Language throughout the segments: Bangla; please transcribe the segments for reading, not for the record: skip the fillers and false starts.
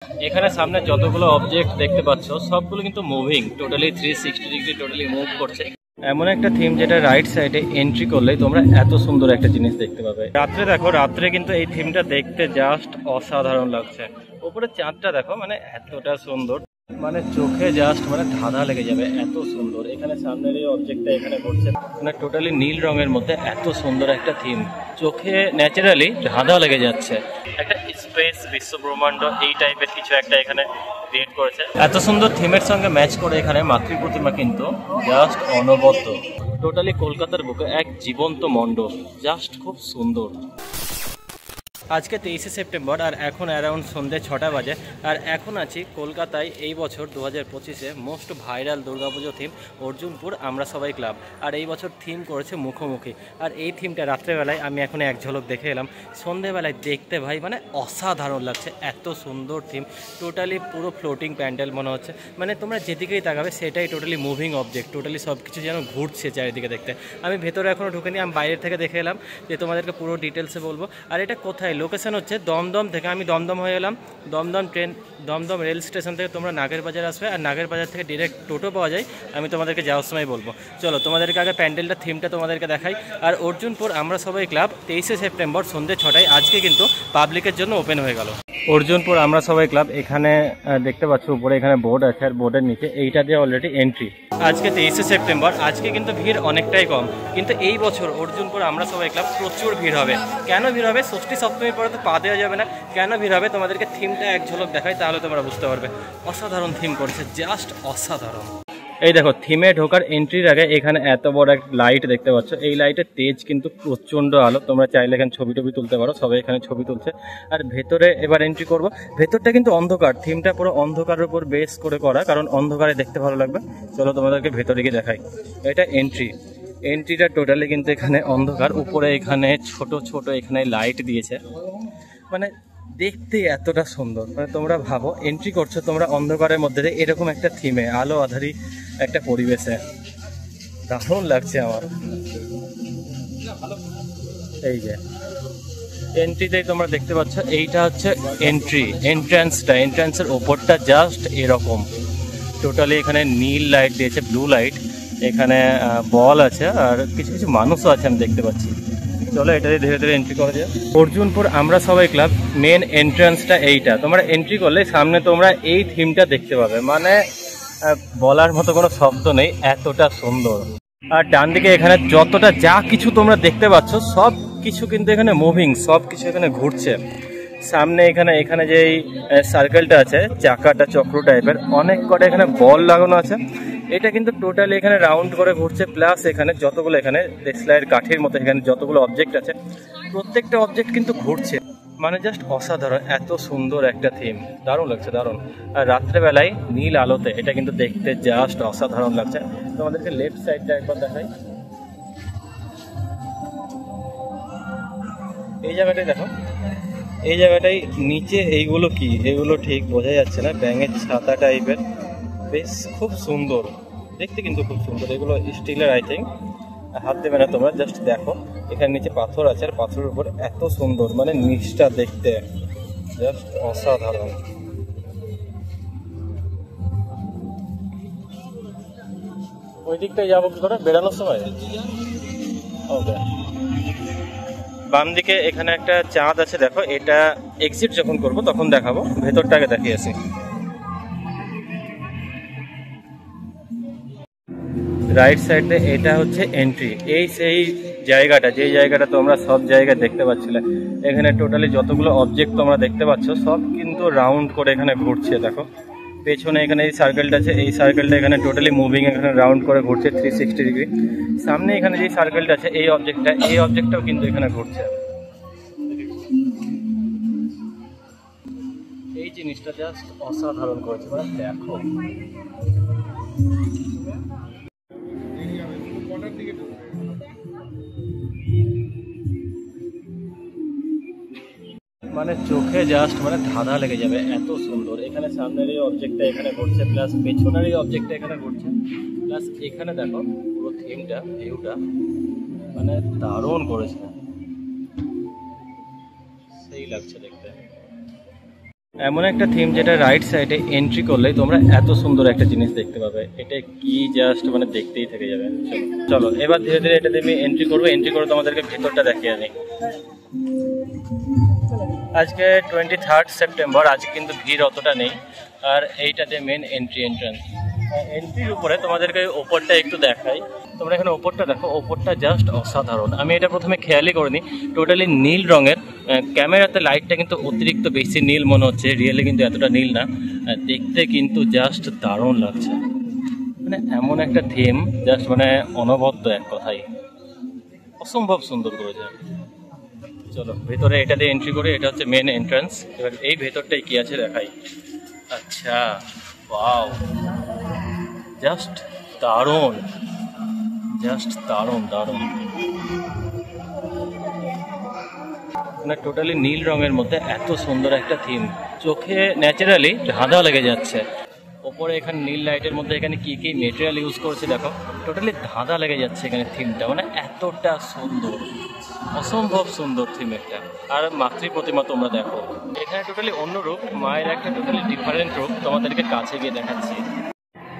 এখানে সামনে যতগুলো অবজেক্ট দেখতে পাচ্ছ সবগুলো কিন্তু moving, totally 360 degree totally move করছে। এমন একটা থিম যেটা রাইট সাইডে এন্ট্রি করলেই তোমরা এত সুন্দর একটা জিনিস দেখতে পাবে। রাত্রে দেখো, রাত্রে কিন্তু এই থিমটা দেখতে জাস্ট অসাধারণ লাগছে। উপরে চাঁদটা দেখো, মানে এতটা সুন্দর, মানে চোখে জাস্ট মানে ধাঁধা লেগে যাবে, এত সুন্দর। এখানে সামনের এই অবজেক্টটা এখানে ঘুরছে, মানে টোটালি নীল রঙের মধ্যে এত সুন্দর একটা থিম, চোখে ন্যাচারালি ধাঁধা লেগে যাচ্ছে। একটা স্পেস, বিশ্বব্রহ্মাণ্ড এই টাইপের কিছু একটা এখানে ক্রিয়েট করেছে। এত সুন্দর থিমের সঙ্গে ম্যাচ করে এখানে মাতৃ প্রতিমা কিন্তু জাস্ট অনবদ্য। টোটালি কলকাতার বুকে এক জীবন্ত মণ্ডপ, জাস্ট খুব সুন্দর। আজকে 23শে সেপ্টেম্বর আর এখন অ্যারাউন্ড সন্ধ্যে 6টা বাজে। আর এখন আছি কলকাতায় এই বছর 2025-এ most viral Durga Puja theme Arjunpur আমরা সবাই ক্লাব। আর এই বছর থিম করেছে মুখোমুখি। আর এই থিমটা রাত্রেবেলায় আমি এখন এক ঝলক দেখে এলাম, সন্ধ্যেবেলায় দেখতে ভাই মানে অসাধারণ লাগছে, এত সুন্দর থিম। টোটালি পুরো ফ্লোটিং প্যান্ডেল মনে হচ্ছে, মানে তোমরা যেদিকেই তাকাবে সেটাই টোটালি মুভিং অবজেক্ট, টোটালি সব কিছু যেন ঘুরছে চারিদিকে দেখতে। আমি ভেতরে এখনও ঢুকিনি, আমি বাইরের থেকে দেখে এলাম যে তোমাদেরকে পুরো ডিটেলসে বলবো। আর এটা কোথায় লোকেশন হচ্ছে দমদম থেকে, আমি দমদম হয়ে এলাম, দমদম রেল স্টেশন থেকে তোমরা নাগের বাজার আসবে, আর নাগের বাজার থেকে ডিরেক্ট টোটো পাওয়া যায়, আমি তোমাদেরকে যাওয়ার সময় বলবো। চলো তোমাদেরকে আগে প্যান্ডেলটা থিমটা তোমাদেরকে দেখাই। আর অর্জুনপুর আমরা সবাই ক্লাব 23শে সেপ্টেম্বর সন্ধ্যে 6টায় আজকে কিন্তু পাবলিকের জন্য ওপেন হয়ে গেল। অর্জুনপুর আমরা সবাই ক্লাব, এখানে দেখতে পাচ্ছ উপরে এখানে বোর্ড আছে, আর বোর্ডের নিচে এইটা দিয়ে অলরেডি এন্ট্রি। আজকে 23শে সেপ্টেম্বর, আজকে কিন্তু ভিড় অনেকটাই কম, কিন্তু এই বছর অর্জুনপুর আমরা সবাই ক্লাব প্রচুর ভিড় হবে। কেন ভিড় হবে? ষষ্ঠী সপ্তমীর পরে তো পা দেওয়া যাবে না, কেন ভিড় হবে তোমাদেরকে থিমটা এক ঝলক দেখাই, তাহলে তোমরা বুঝতে পারবে। অসাধারণ থিম করেছে, জাস্ট অসাধারণ। এই দেখো, থিমে ঢোকার এন্ট্রির আগে এখানে এত বড় এক লাইট দেখতে পাচ্ছ, এই লাইটের তেজ কিন্তু প্রচণ্ড আলো, তোমরা চাইলে এখানে ছবি টবি তুলতে পারো, সবাই এখানে ছবি তুলছে। আর ভেতরে এবার এন্ট্রি করব, ভেতরটা কিন্তু অন্ধকার, থিমটা পুরো অন্ধকারের উপর বেস করে করা, কারণ অন্ধকারে দেখতে ভালো লাগবে। চলো তোমাদেরকে ভেতরে গিয়ে দেখাই। এটা এন্ট্রিটা টোটালি কিন্তু এখানে অন্ধকার, উপরে এখানে ছোট ছোট এখানে লাইট দিয়েছে, মানে দেখতে এতটা সুন্দর। মানে তোমরা ভাবো এন্ট্রি করছো তোমরা অন্ধকারের মধ্যে দিয়ে এরকম একটা থিমে, আলো আধারি একটা পরিবেশে, দারুণ লাগছে আমার। এই যে এন্ট্রিতেই তোমরা দেখতে পাচ্ছ, এইটা হচ্ছে এন্ট্রান্সের ওপরটা জাস্ট এরকম, টোটালি এখানে নীল লাইট দিয়েছে, ব্লু লাইট, এখানে বল আছে, আর কিছু কিছু মানুষও আছে আমি দেখতে পাচ্ছি। চলো এটা দিয়ে ধীরে ধীরে এন্ট্রি করা যায়। অর্জুনপুর আমরা সবাই ক্লাব মেন এন্ট্রান্সটা এইটা, তোমরা এন্ট্রি করলে সামনে তোমরা এই থিমটা দেখতে পাবে, মানে বলার মতো কোনো শব্দ নেই, এতটা সুন্দর। আর ডান দিকে এখানে যতটা যা কিছু তোমরা দেখতে পাচ্ছ সব কিছু কিন্তু এখানে মুভিং, সব কিছু এখানে ঘুরছে। সামনে এখানে যে সার্কেলটা আছে, চাকাটা চক্র টাইপের, অনেক কটা এখানে বল লাগানো আছে, এটা কিন্তু টোটালি এখানে রাউন্ড করে ঘুরছে। প্লাস এখানে যতগুলো এখানে দেশলাইয়ের কাঠির মতো এখানে যতগুলো অবজেক্ট আছে, প্রত্যেকটা অবজেক্ট কিন্তু ঘুরছে, মানে জাস্ট অসাধারণ, এত সুন্দর একটা থিম, দারুণ লাগছে, দারুণ। আর রাত্রেবেলায় নীল আলোতে এটা কিন্তু দেখতে জাস্ট অসাধারণ লাগছে। তোমাদেরকে লেফট সাইডটা একবার দেখাই, এই জায়গাটাই দেখো, এই জায়গাটাই নিচে এইগুলো কি, এগুলো ঠিক বোঝা যাচ্ছে না, ব্যাঙের ছাতা টাইপের, বেশ খুব সুন্দর দেখতে, কিন্তু খুব সুন্দর। এগুলো স্টিলের, আই থিঙ্ক, হাত দেবে না তোমরা, জাস্ট দেখো এখানে নিচে পাথর আছে, আর পাথরের উপর এত সুন্দর, মানে নিচটা দেখতে জাস্ট অসাধারণ। ওই দিকটায় যাবো কি করে বেড়ানোর সময়? ওকে, বাম দিকে এখানে একটা চাঁদ আছে দেখো, এটা এক্সিট যখন করবো তখন দেখাবো, ভেতরটাকে দেখিয়েছি। রাইট সাইডে এটা হচ্ছে এন্ট্রি, এই সেই জায়গাটা, যে জায়গাটা তোমরা সব জায়গায় দেখতে পাচ্ছিলে, এখানে টোটালি যতগুলো অবজেক্ট তোমরা দেখতে পাচ্ছ সব কিন্তু রাউন্ড করে এখানে ঘুরছে। দেখো পেছনে এখানে এই সার্কেলটা আছে, এই সার্কেলটা এখানে টোটালি মুভিং, এখানে রাউন্ড করে ঘুরছে 360 ডিগ্রি। সামনে এখানে যে সার্কেলটা আছে, এই অবজেক্টটাও কিন্তু এখানে ঘুরছে। এই জিনিসটা জাস্ট অসাধারণ করেছে, মানে দেখো। মানে চোখে জাস্ট মানে ধাঁধা লেগে যাবে, এত সুন্দর। এখানে সামনের এই অবজেক্টটা এখানে ঘুরছে, প্লাস পেছনের এই অবজেক্টটা এখানে ঘুরছে, প্লাস এখানে দেখো পুরো থিমটা, ভিউটা মানে দারুণ করেছে, সেই লাগছে দেখতে। এমন একটা থিম যেটা রাইট সাইডে এন্ট্রি করলেই তোমরা এত সুন্দর একটা জিনিস দেখতে পাবে, এটা কি জাস্ট মানে দেখতেই থেকে যাবে। চলো এবার ধীরে ধীরে এটাতে আমি এন্ট্রি করবো, এন্ট্রি করে তোমাদেরকে ভেতরটা দেখিয়ে আনি। আজকে 23 সেপ্টেম্বর, আজকে কিন্তু ভিড় অতটা নেই। আর এইটাতে মেন এন্ট্রান্স। এন্ট্রির উপরে তোমাদেরকে ওপরটা একটু দেখাই। তোমরা এখানে ওপরটা দেখো, ওপরটা জাস্ট অসাধারণ। আমি এটা প্রথমে খেয়ালই করিনি, টোটালি নীল রঙের। ক্যামেরাতে লাইটটা কিন্তু অতিরিক্ত বেশি নীল মনে হচ্ছে, রিয়েলি কিন্তু এতটা নীল না। দেখতে কিন্তু জাস্ট দারুণ লাগছে, মানে এমন একটা থিম জাস্ট মানে অনবদ্য এক কথাই, অসম্ভব সুন্দর করেছে। চলো ভেতরে এটা দিয়ে এন্ট্রি করে, এটা হচ্ছে মেন এন্ট্রান্স। এবার এই ভেতরটাই কি আছে দেখাই। আচ্ছা, ওয়াও, জাস্ট দারুণ, জাস্ট দারুণ দারুণ। মানে টোটালি নীল রঙের মধ্যে এত সুন্দর একটা থিম, চোখে ন্যাচারালি ধাঁধা লেগে যাচ্ছে। ওপরে এখানে নীল লাইটের মধ্যে এখানে কি কি মেটেরিয়াল ইউজ করেছে দেখো, টোটালি ধাঁধা লেগে যাচ্ছে এখানে থিমটা, মানে এতটা সুন্দর, অসম্ভব সুন্দর থিম একটা। আর মাতৃ প্রতিমা তোমরা দেখো, এখানে টোটালি অন্য রূপ, মায়ের একটা টোটালি ডিফারেন্ট রূপ, তোমাদেরকে কাছে গিয়ে দেখাচ্ছি।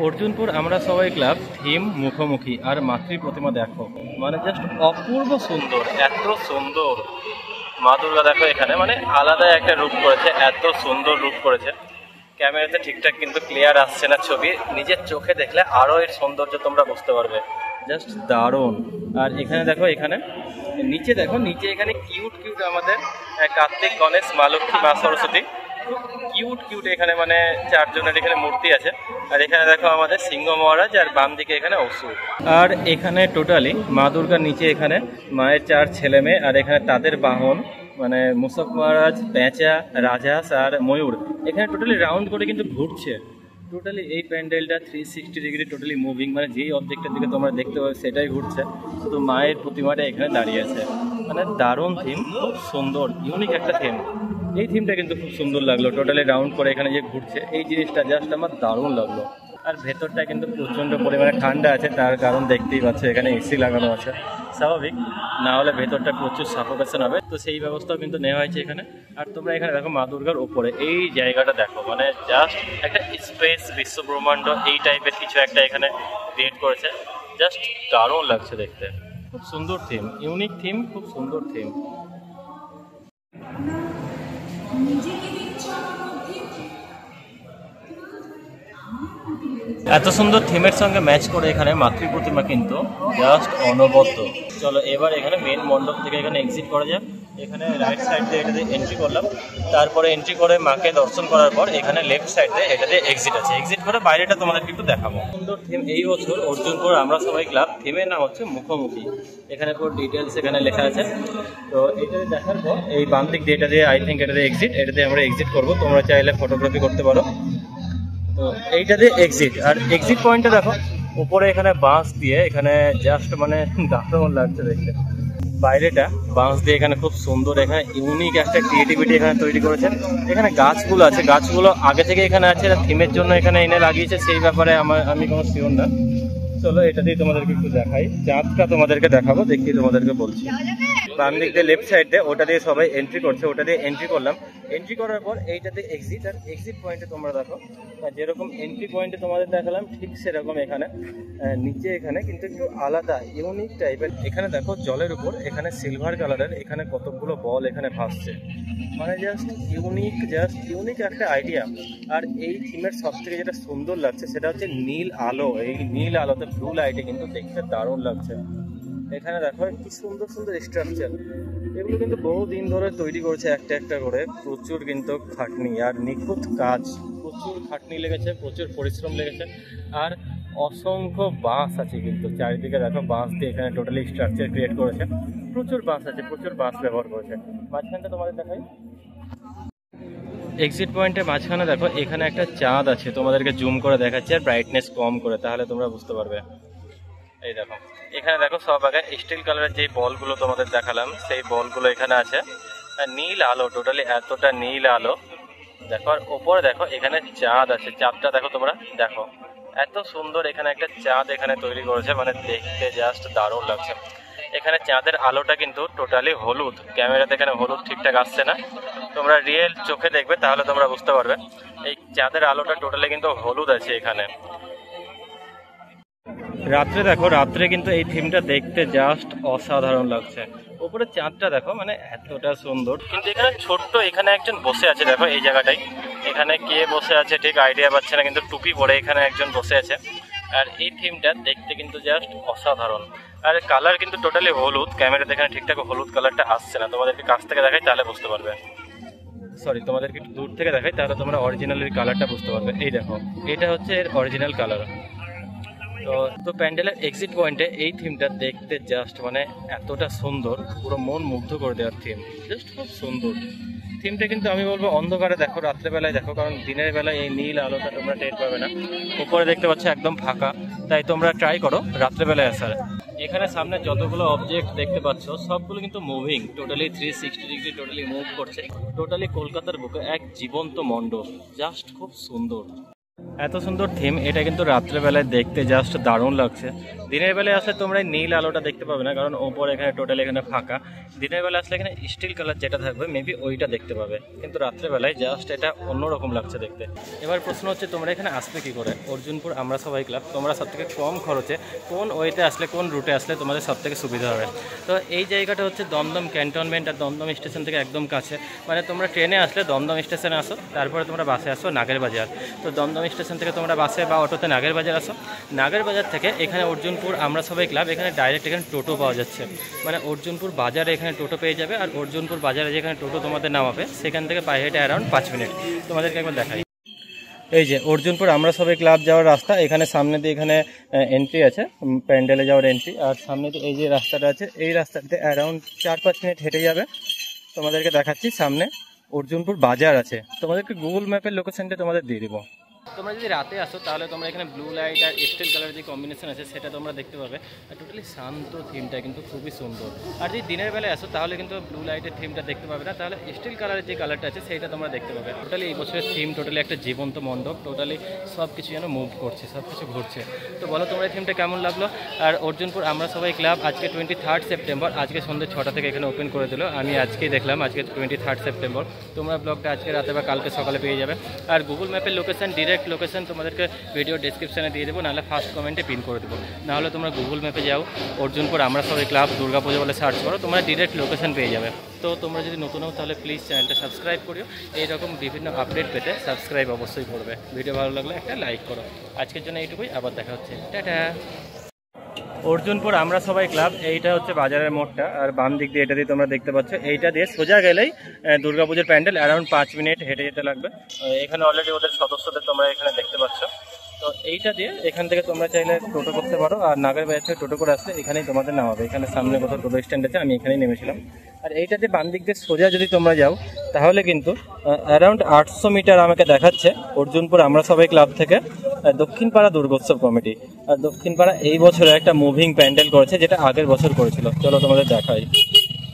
অর্জুনপুর আমরা সবাই ক্লাব থিম মুখোমুখি, আর মাতৃ প্রতিমা দেখো, মানে জাস্ট অপূর্ব সুন্দর, এত সুন্দর। মা দুর্গা দেখো এখানে, মানে আলাদা একটা রূপ করেছে, এত সুন্দর রূপ করেছে। ক্যামেরাতে ঠিকঠাক কিন্তু ক্লিয়ার আসছে না ছবি, নিজের চোখে দেখলে আরও এর সৌন্দর্য তোমরা বুঝতে পারবে, জাস্ট দারুণ। আর এখানে দেখো, এখানে নিচে দেখো, নিচে এখানে কিউট কিউট আমাদের কার্তিক, গণেশ, মা লক্ষ্মী, মা সরস্বতী, কিউট কিউট এখানে মানে চারজনের এখানে মূর্তি আছে। আর এখানে দেখো আমাদের সিংহ মহারাজ, আর বাম দিকে এখানে অসুর। আর এখানে টোটালি মা দুর্গার নিচে এখানে মায়ের 4 ছেলে মেয়ে, আর এখানে তাদের বাহন মানে মুসক মহারাজ, পেঁচা, রাজহাঁস আর ময়ূর এখানে টোটালি রাউন্ড করে কিন্তু ঘুরছে। টোটালি এই প্যান্ডেলটা 360 ডিগ্রি টোটালি মুভিং, মানে যেই অবজেক্টের দিকে তোমরা দেখতে পাবে সেটাই ঘুরছে, শুধু মায়ের প্রতিমাটা এখানে দাঁড়িয়ে আছে। মানে দারুণ থিম, খুব সুন্দর ইউনিক একটা থিম। এই থিমটা কিন্তু খুব সুন্দর লাগলো, টোটালি রাউন্ড করে এখানে যে ঘুরছে এই জিনিসটা জাস্ট আমার দারুণ লাগলো। আর ভেতরটা কিন্তু প্রচণ্ড পরিমাণে ঠান্ডা আছে, তার কারণ দেখতেই পাচ্ছ এখানে এসি লাগানো আছে, স্বাভাবিক, না হলে ভেতরটা প্রচুর সাফোকেশন হবে, তো সেই ব্যবস্থাও কিন্তু নেওয়া হয়েছে এখানে। আর তোমরা এখানে দেখো মা দুর্গার ওপরে এই জায়গাটা দেখো, মানে জাস্ট একটা স্পেস, বিশ্বব্রহ্মাণ্ড এই টাইপের কিছু একটা এখানে ক্রিয়েট করেছে, জাস্ট দারুণ লাগছে দেখতে। খুব সুন্দর থিম, ইউনিক থিম, খুব সুন্দর থিম। এত সুন্দর থিমের সঙ্গে ম্যাচ করে এখানে মাতৃ প্রতিমা কিন্তু জাস্ট অনবদ্য। চলো এবার এখানে মেন মণ্ডপ থেকে এখানে এক্সিট করা যাক। এখানে রাইট সাইড দিয়ে এটাতে এন্ট্রি করলাম, তারপরে এন্ট্রি করে মাকে দর্শন করার পর এখানে লেফট সাইড দিয়ে এটাতে এক্সিট আছে। এক্সিট করে বাইরেটা তোমাদেরকে একটু দেখাবো। সুন্দর থিম এই বছর অর্জুনপুর আমরা সবাই ক্লাব, থিমের নাম হচ্ছে মুখোমুখি। এখানে পুরো ডিটেলস এখানে লেখা আছে। তো এটাতে দেখার পর এই বাম দিক দিয়ে এটা দিয়ে আই থিঙ্ক এটাতে এক্সিট, এটাতে আমরা এক্সিট করবো। তোমরা চাইলে ফটোগ্রাফি করতে পারো। তো এইটাতে এক্সিট, আর এক্সিট পয়েন্টটা দেখো উপরে এখানে বাঁশ দিয়ে এখানে জাস্ট মানে দারুণ লাগছে দেখতে। বাইরেটা বাঁশ দিয়ে এখানে খুব সুন্দর, এখানে ইউনিক একটা ক্রিয়েটিভিটি এখানে তৈরি করেছে। এখানে গাছগুলো আছে, গাছগুলো আগে থেকে এখানে আছে, থিমের জন্য এখানে এনে লাগিয়েছে সেই ব্যাপারে আমি কোনো শিওর না। চলো এটা দিয়ে তোমাদেরকে একটু দেখাই, চাঁদটা তোমাদেরকে দেখাবো, দেখি তোমাদেরকে বলছি। বাম দিক দিয়ে লেফট সাইড দিয়ে ওটা দিয়ে সবাই এন্ট্রি করছে, ওটা দিয়ে এন্ট্রি করলাম। এন্ট্রি করার পর এইটাতে এক্সিট, আর এক্সিট পয়েন্টে তোমরা দেখো যেরকম এন্ট্রি পয়েন্টে তোমাদের দেখালাম ঠিক সেরকম এখানে নিচে এখানে কিন্তু একটু আলাদা ইউনিক টাইপের। এখানে দেখো জলের উপর এখানে সিলভার কালারের এখানে কতগুলো বল এখানে ভাসছে, মানে জাস্ট ইউনিক একটা আইডিয়া। আর এই থিমের সব থেকে যেটা সুন্দর লাগছে সেটা হচ্ছে নীল আলো, এই নীল আলোতে ব্লু লাইটে কিন্তু দেখতে দারুণ লাগছে। এখানে দেখো কি সুন্দর সুন্দর স্ট্রাকচার, এগুলো কিন্তু বহুদিন ধরে তৈরি করেছে একটা একটা করে, প্রচুর কিন্তু খাটনি আর নিখুঁত কাজ, প্রচুর খাটনি লেগেছে, প্রচুর পরিশ্রম লেগেছে। আর অসংখ্য বাঁশ আছে কিন্তু চারিদিকে দেখো, বাঁশ দিয়ে এখানে টোটালি স্ট্রাকচার ক্রিয়েট করেছে, প্রচুর বাঁশ আছে, প্রচুর বাঁশ ব্যবহার করেছে। মাঝখানটা তোমাদের দেখাই, এক্সিট পয়েন্টের মাঝখানে দেখো এখানে একটা চাঁদ আছে, তোমাদেরকে জুম করে দেখাচ্ছি আর ব্রাইটনেস কম করে, তাহলে তোমরা বুঝতে পারবে। এই দেখো এখানে দেখো সব আগে স্টিল কালারের যে বলগুলো তোমাদের দেখালাম সেই বলগুলো এখানে আছে, আর নীল আলো, টোটালি এতটা নীল আলো দেখো। আর ওপরে দেখো এখানে চাঁদ আছে, চাঁদটা দেখো তোমরা দেখো, এত সুন্দর এখানে একটা চাঁদ এখানে তৈরি করেছে, মানে দেখতে জাস্ট দারুণ লাগছে। এখানে চাঁদের আলোটা কিন্তু টোটালি হলুদ, ক্যামেরাতে এখানে হলুদ ঠিকঠাক আসছে না, তোমরা রিয়েল চোখে দেখবে তাহলে তোমরা বুঝতে পারবে। এই চাঁদের আলোটা টোটালি কিন্তু হলুদ আছে এখানে। রাত্রে দেখো, রাত্রে কিন্তু এই থিমটা দেখতে জাস্ট অসাধারণ লাগছে। উপরে চাঁদটা দেখো, মানে এতটা সুন্দর। কিন্তু এখানে ছোট্ট এখানে একজন বসে আছে, দেখো এই জায়গাটাই, এখানে কে বসে আছে ঠিক আইডিয়া পাচ্ছে না, কিন্তু টুপি পরে এখানে একজন বসে আছে। আর এই থিমটা দেখতে কিন্তু জাস্ট অসাধারণ। আর কালার কিন্তু টোটালি হলুদ, ক্যামেরাতে এখানে ঠিকঠাক হলুদ কালারটা আসছে না, তোমাদেরকে কাছ থেকে দেখাই তাহলে বুঝতে পারবে। সরি, তোমাদেরকে একটু দূর থেকে দেখাই তাহলে তোমরা অরিজিনালের কালারটা বুঝতে পারবে। এই দেখো, এটা হচ্ছে এর অরিজিনাল কালার। তো প্যান্ডেলের এক্সিট পয়েন্টে এই থিমটা দেখতে জাস্ট মানে এতটা সুন্দর, পুরো মন মুগ্ধ করে দেওয়ার থিম, জাস্ট খুব সুন্দর থিমটা। কিন্তু আমি বলবো অন্ধকারে দেখো, রাত্রেবেলায় দেখো, কারণ দিনের বেলায় এই নীল আলোটা তোমরা টের পাবে না। উপরে দেখতে পাচ্ছ একদম ফাঁকা, তাই তোমরা ট্রাই করো রাত্রেবেলায় আসার। এখানে সামনে যতগুলো অবজেক্ট দেখতে পাচ্ছ সবগুলো কিন্তু moving, totally 360 degree totally move করছে। টোটালি কলকাতার বুকে এক জীবন্ত মণ্ডপ, জাস্ট খুব সুন্দর। এত সুন্দর থিম, এটা কিন্তু রাত্রেবেলায় দেখতে জাস্ট দারুণ লাগছে। দিনের বেলায় আসলে তোমরা নীল আলোটা দেখতে পাবে না, কারণ ওপরে এখানে টোটালি এখানে ফাঁকা। দিনের বেলা আসলে এখানে স্টিল কালার যেটা থাকবে মেবি ওইটা দেখতে পাবে, কিন্তু রাত্রেবেলায় জাস্ট এটা অন্যরকম লাগছে দেখতে। এবার প্রশ্ন হচ্ছে তোমরা এখানে আসবে কি করে? অর্জুনপুর আমরা সবাই ক্লাব, তোমরা সব থেকে কম খরচে কোন ওয়েতে আসলে, কোন রুটে আসলে তোমাদের সব থেকে সুবিধা হবে? তো এই জায়গাটা হচ্ছে দমদম ক্যান্টনমেন্ট আর দমদম স্টেশন থেকে একদম কাছে। মানে তোমরা ট্রেনে আসলে দমদম স্টেশনে আসো, তারপরে তোমরা বাসে আসো নাগের বাজার। তো দমদম স্টেশন থেকে তোমরা বাসে বা অটোতে নাগের বাজার আসো। নাগের বাজার থেকে এখানে অর্জুনপুর আমরা সবাই ক্লাব, এখানে ডাইরেক্ট এখানে টোটো পাওয়া যাচ্ছে। মানে অর্জুনপুর বাজারে এখানে টোটো পেয়ে যাবে, আর অর্জুনপুর বাজারে যেখানে টোটো তোমাদের নামাবে সেখান থেকে পায়ে হেঁটে অ্যারাউন্ড 5 মিনিট। তোমাদেরকে একবার দেখাই, এই যে অর্জুনপুর আমরা সবাই ক্লাব যাওয়ার রাস্তা, এখানে সামনে দিয়ে এখানে এন্ট্রি আছে, প্যান্ডেলে যাওয়ার এন্ট্রি। আর সামনে দিয়ে এই যে রাস্তাটা আছে, এই রাস্তাতে অ্যারাউন্ড 4-5 মিনিট হেঁটে যাবে। তোমাদেরকে দেখাচ্ছি, সামনে অর্জুনপুর বাজার আছে, তোমাদেরকে গুগল ম্যাপের লোকেশনটা তোমাদের দিয়ে দেবো। তোমরা যদি রাতে আসো তাহলে তোমরা এখানে ব্লু লাইট আর স্টিল কালার যে কম্বিনেশন আছে সেটা তোমরা দেখতে পাবে। আর টোটালি শান্ত থিমটা কিন্তু খুবই সুন্দর। আর যদি দিনের বেলায় আসো তাহলে কিন্তু ব্লু লাইটের থিমটা দেখতে পাবে না, তাহলে স্টিল কালারের যে কালারটা আছে সেইটা তোমরা দেখতে পাবে। টোটালি এই বছরের থিম টোটালি একটা জীবন্ত মণ্ডপ, টোটালি সব কিছু যেন মুভ করছে, সব কিছু ঘুরছে। তো বলো তোমরা এই থিমটা কেমন লাগলো? আর অর্জুনপুর আমরা সবাই ক্লাব আজকে 23 সেপ্টেম্বর, আজকে সন্ধ্যে 6টা থেকে এখানে ওপেন করে দিল। আমি আজকেই দেখলাম, আজকে 23 সেপ্টেম্বর। তোমরা ব্লগটা আজকে রাতে বা কালকে সকালে পেয়ে যাবে। আর গুগল ম্যাপের লোকেশন, ডিরেক্ট লোকেশন তোমাদেরকে ভিডিও ডেসক্রিপশনে দিয়ে দেবো, নাহলে ফার্স্ট কমেন্টে পিন করে দেবো। নাহলে তোমরা গুগল ম্যাপে যাও, অর্জুনপুর আমরা সবাই ক্লাব দুর্গাপুজো বলে সার্চ করো, তোমরা ডিরেক্ট লোকেশন পেয়ে যাবে। তো তোমরা যদি নতুন হও তাহলে প্লিজ চ্যানেলটা সাবস্ক্রাইব করিও, এইরকম বিভিন্ন আপডেট পেতে সাবস্ক্রাইব অবশ্যই করবে। ভিডিও ভালো লাগলে একটা লাইক করো। আজকের জন্য এইটুকুই, আবার দেখা হচ্ছে, টাটা। অর্জুনপুর আমরা সবাই ক্লাব, এইটা হচ্ছে বাজারের মোড়টা, আর বাম দিক দিয়ে এটা দিয়ে তোমরা দেখতে পাচ্ছ, এইটা দিয়ে সোজা গেলেই দুর্গাপুজোর প্যান্ডেল, অ্যারাউন্ড 5 মিনিট হেঁটে যেতে লাগবে। এখানে অলরেডি ওদের সদস্যদের তোমরা এখানে দেখতে পাচ্ছ। তো এইটা দিয়ে এখান থেকে তোমরা চাইলে টোটো করতে পারো, আর নাগের বাজার থেকে টোটো করে আসলে এখানেই তোমাদের নামাবে। এখানে সামনে কোথাও টোটো স্ট্যান্ড আছে, আমি এখানেই নেমেছিলাম। আর এইটাতে বাম দিক দিয়ে সোজা যদি তোমরা যাও তাহলে কিন্তু অ্যারাউন্ড 800 মিটার আমাকে দেখাচ্ছে অর্জুনপুর আমরা সবাই ক্লাব থেকে দক্ষিণপাড়া দুর্গোৎসব কমিটি। আর দক্ষিণপাড়া এই বছরে একটা মুভিং প্যান্ডেল করেছে, যেটা আগের বছর করেছিল। চলো তোমাদের দেখাই।